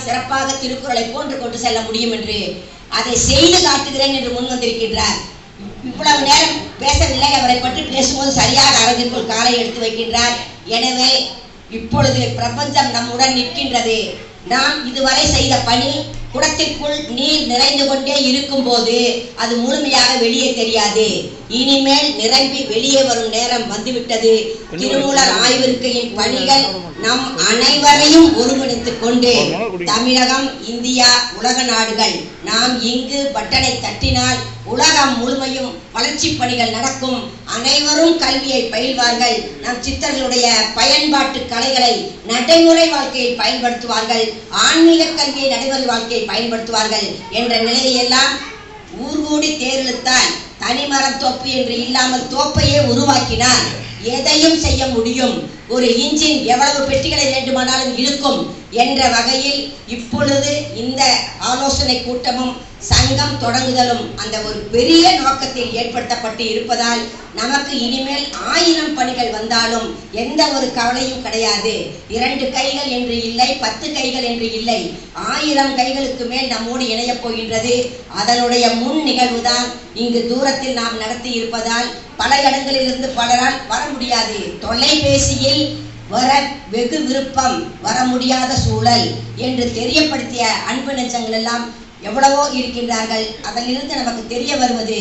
சிறப்பாக திருக்குறளை போன்று கொண்டு செல்ல முடியும் என்று அதை செய்து காட்டுகிறேன் என்று முன் வந்திருக்கின்றார். இவ்வளவு நேரம் பேசவில்லை, அவரை பற்றி பேசும்போது சரியாக அரங்கிற்குள் காலை எடுத்து வைக்கின்றார். எனவே இப்பொழுது பிரபஞ்சம் நம்முடன் நிற்கின்றது. நாம் இதுவரை செய்த பணி குடத்திற்குள் நீர் நிறைந்து கொண்டே இருக்கும் போது அது முழுமையாக வெளியே தெரியாது. இனிமேல் நிரம்பி வெளியே வரும் நேரம் வந்துவிட்டது. திருமூலர் ஆய்விற்கையின் பணிகள் நம் அனைவரையும் ஒருங்கிணைத்துக் கொண்டு தமிழகம், இந்தியா, உலக நாடுகள் நாம் இங்கு பட்டனை தட்டினால் உலகம் முழுமையும் வளர்ச்சி பணிகள் நடக்கும். அனைவரும் கல்வியை பயில்வார்கள். நம் சித்தர்களுடைய பயன்பாட்டு கலைகளை நடைமுறை வாழ்க்கையில் பயன்படுத்துவார்கள். ஆன்மீக கல்வியை நடைமுறை வாழ்க்கையை பயன்படுத்துவார்கள் என்ற நிலையெல்லாம் ஊர்கூடி தேர்தெடுத்தால் தனிமரம் தோப்பு என்று இல்லாமல் தோப்பையே உருவாக்கினார். எதையும் செய்ய முடியும். ஒரு இன்ஜின் எவ்வளவு பெட்டிகளை வேண்டுமானாலும் இருக்கும் என்ற வகையில் இப்பொழுது இந்த ஆலோசனை கூட்டமும் சங்கம் தொடங்குதலும் அந்த ஒரு பெரிய நோக்கத்தில் ஏற்படுத்தப்பட்டு இருப்பதால் நமக்கு இனிமேல் 1000 பணிகள் வந்தாலும் எந்த ஒரு கவலையும் கிடையாது. 2 கைகள் என்று இல்லை, 10 கைகள் என்று இல்லை, 1000 கைகளுக்கு மேல் நம்மோடு இணையப் போகின்றது. அதனுடைய முன் நிகழ்வுதான் இங்கு தூரத்தில் நாம் நடத்தி இருப்பதால் பல இடங்களிலிருந்து பலரால் வர முடியாது. தொலைபேசியில் வர வெகு விருப்பம், வர முடியாத சூழல் என்று தெரியப்படுத்திய அன்பு நெஞ்சங்கள் எல்லாம் எவ்வளவோ இருக்கின்றார்கள். அதிலிருந்து நமக்கு தெரிய வருவது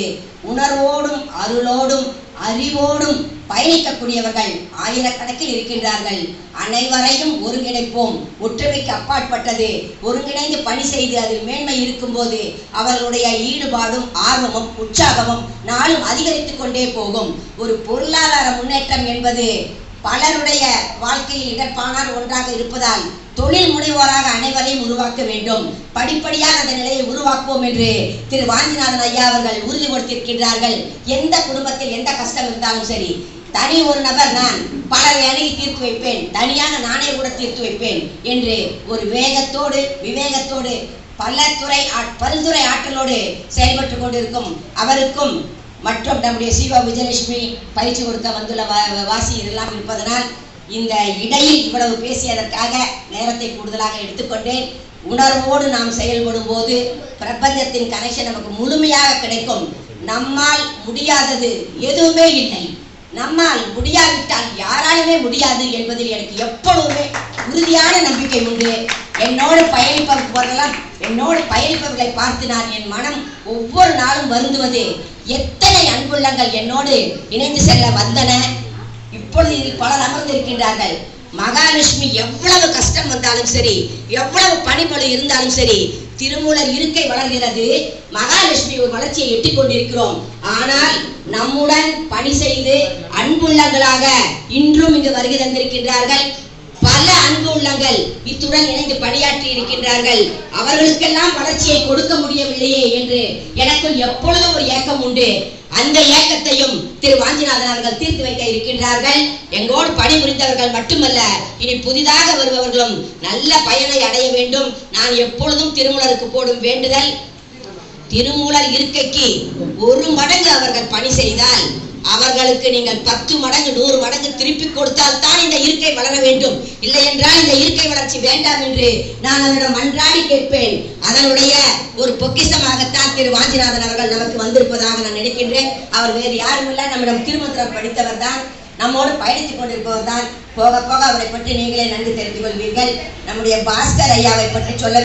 உணர்வோடும் அருளோடும் அறிவோடும் பயணிக்கக்கூடியவர்கள் ஆயிரக்கணக்கில் இருக்கின்றார்கள். அனைவரையும் ஒருங்கிணைப்போம். ஒற்றுமைக்கு அப்பாற்பட்டது. ஒருங்கிணைந்து பணி செய்து அதில் மேன்மை இருக்கும் போது அவர்களுடைய ஈடுபாடும் ஆர்வமும் உற்சாகமும் நாளும் அதிகரித்துக் கொண்டே போகும். ஒரு பொருளாதார முன்னேற்றம் என்பது பலருடைய வாழ்க்கையில் இடர்பானார் ஒன்றாக இருப்பதால் தொழில் முனைவோராக அனைவரையும் உருவாக்க வேண்டும். படிப்படியாக அந்த நிலையை உருவாக்குவோம் என்று திரு வாஞ்சிநாதன் ஐயா அவர்கள் உறுதிப்படுத்தியிருக்கின்றார்கள். எந்த குடும்பத்தில் எந்த கஷ்டம் இருந்தாலும் சரி, தனி ஒரு நபர் நான் பலரை அணுகி தீர்த்து வைப்பேன், தனியாக நானே கூட தீர்த்து வைப்பேன் என்று ஒரு வேகத்தோடு விவேகத்தோடு பல்துறை ஆற்றலோடு செயல்பட்டு கொண்டிருக்கும் அவருக்கும் மற்றும் நம்முடைய சிவா விஜயலட்சுமி பயிற்சி கொடுக்க வந்துள்ள வாசி இதெல்லாம் இருப்பதனால் இந்த இடையில் இவ்வளவு பேசியதற்காக நேரத்தை கூடுதலாக எடுத்துக்கொண்டேன். உணர்வோடு நாம் செயல்படும் போது பிரபஞ்சத்தின் கனெக்ஷன் நமக்கு முழுமையாக கிடைக்கும். நம்மால் முடியாதது எதுவுமே இல்லை. நம்மால் முடியாவிட்டால் யாராலுமே முடியாது என்பதில் எனக்கு எப்பொழுதுமே உறுதியான நம்பிக்கை உண்டு. என்னோடு பயணிப்பவர்களை பார்த்து நான் என் மனம் ஒவ்வொரு நாளும் வருந்துவது, எத்தனை அன்புள்ளங்கள் என்னோடு இணைந்து செல்ல வந்தன. இப்பொழுது இதில் பலர் அமர்ந்திருக்கின்றார்கள். மகாலட்சுமி எவ்வளவு கஷ்டம் வந்தாலும் சரி, எவ்வளவு பணிபளு இருந்தாலும் சரி, திருமூலர் இருக்கை வளர்கிறது. மகாலட்சுமி ஒரு வளர்ச்சியை எட்டிக் கொண்டிருக்கிறோம். ஆனால் நம்முடன் பணி செய்து அன்புள்ளங்களாக இன்றும் இங்கு வருகை தந்திருக்கின்றார்கள். பல அன்பு உள்ளங்கள் இத்துடன் இணைந்து பணியாற்றி இருக்கின்றார்கள். அவர்களுக்கெல்லாம் வளர்ச்சியை கொடுக்க முடியவில்லையே என்று எனக்குள் எப்பொழுதும் ஒரு ஏக்கம் உண்டு. அந்த ஏக்கத்தையும் திரு வாஞ்சிநாதன் அவர்கள் தீர்த்து வைக்க இருக்கின்றார்கள். எங்கோடு பணிபுரிந்தவர்கள் மட்டுமல்ல, இனி புதிதாக வருபவர்களும் நல்ல பயனை அடைய வேண்டும். நான் எப்பொழுதும் திருமூலருக்கு போடும் வேண்டுதல், திருமூலர் இருக்கைக்கு 1 மடங்கு அவர்கள் பணி செய்தால் அவர்களுக்கு நீங்கள் 10 மடங்கு 100 மடங்கு திருப்பி கொடுத்தால் தான் இந்த இருக்கை வளர வேண்டும். இல்லை என்றால் இந்த இருக்கை வளர்ச்சி வேண்டாம் என்று நான் அவரிடம் மன்றாடி கேட்பேன். அதனுடைய ஒரு பொக்கிஷமாகத்தான் திரு வாஞ்சிநாதன் அவர்கள் நமக்கு வந்திருப்பதாக நான் நினைக்கின்றேன். அவர் வேறு யாரும் இல்லை, நம்மிடம் திருமந்திரம் படித்தவர் தான், நம்மோடு பயணித்துக் கொண்டிருப்பவர் தான். போக போக அவரை பற்றி நீங்களே நன்கு தெரிந்து கொள்வீர்கள். நம்முடைய பாஸ்கர் ஐயாவை பற்றி சொல்ல